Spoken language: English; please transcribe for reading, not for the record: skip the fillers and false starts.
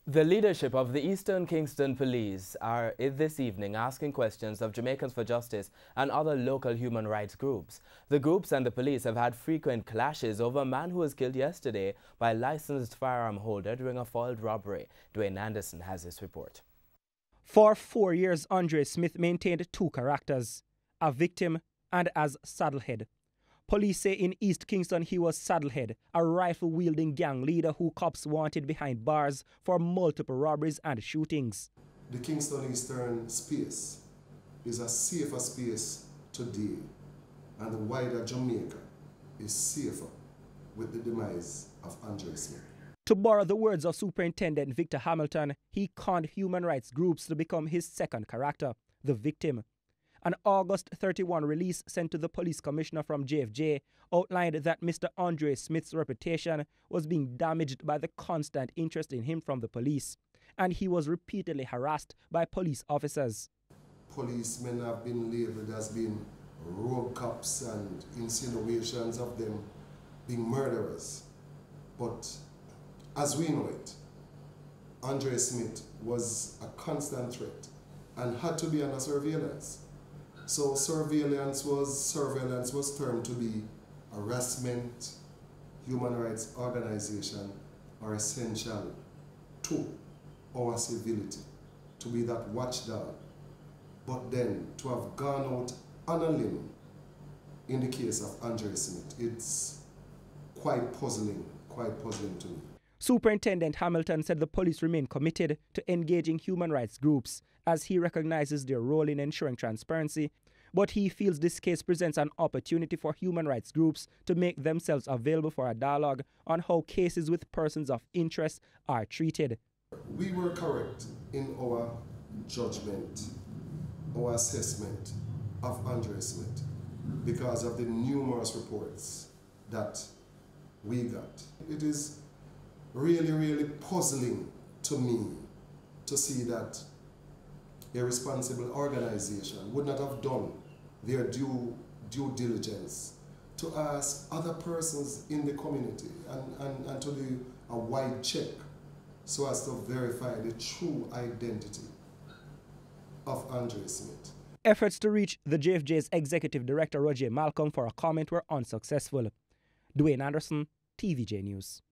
The leadership of the Eastern Kingston Police are this evening asking questions of Jamaicans for Justice and other local human rights groups. The groups and the police have had frequent clashes over a man who was killed yesterday by a licensed firearm holder during a foiled robbery. Dwayne Anderson has this report. For 4 years, Andre Smith maintained two characters, a victim and as Saddlehead. Police say in East Kingston he was Saddlehead, a rifle-wielding gang leader who cops wanted behind bars for multiple robberies and shootings. The Kingston Eastern space is a safer space today, and the wider Jamaica is safer with the demise of Andre Smith. To borrow the words of Superintendent Victor Hamilton, he conned human rights groups to become his second character, the victim. An August 31 release sent to the police commissioner from JFJ outlined that Mr. Andre Smith's reputation was being damaged by the constant interest in him from the police, and he was repeatedly harassed by police officers. Policemen have been labeled as being rogue cops and insinuations of them being murderers. But as we know it, Andre Smith was a constant threat and had to be under surveillance. So surveillance was termed to be harassment. Human rights organization are essential to our civility, to be that watchdog. But then to have gone out on a limb in the case of Andre Smith, it's quite puzzling to me. Superintendent Hamilton said the police remain committed to engaging human rights groups as he recognizes their role in ensuring transparency, but he feels this case presents an opportunity for human rights groups to make themselves available for a dialogue on how cases with persons of interest are treated. We were correct in our judgment, our assessment of Andre Smith because of the numerous reports that we got. It is really puzzling to me to see that a responsible organization would not have done their due diligence to ask other persons in the community and to do a wide check so as to verify the true identity of Andre Smith. Efforts to reach the JFJ's executive director Roger Malcolm for a comment were unsuccessful. Dwayne Anderson, TVJ News.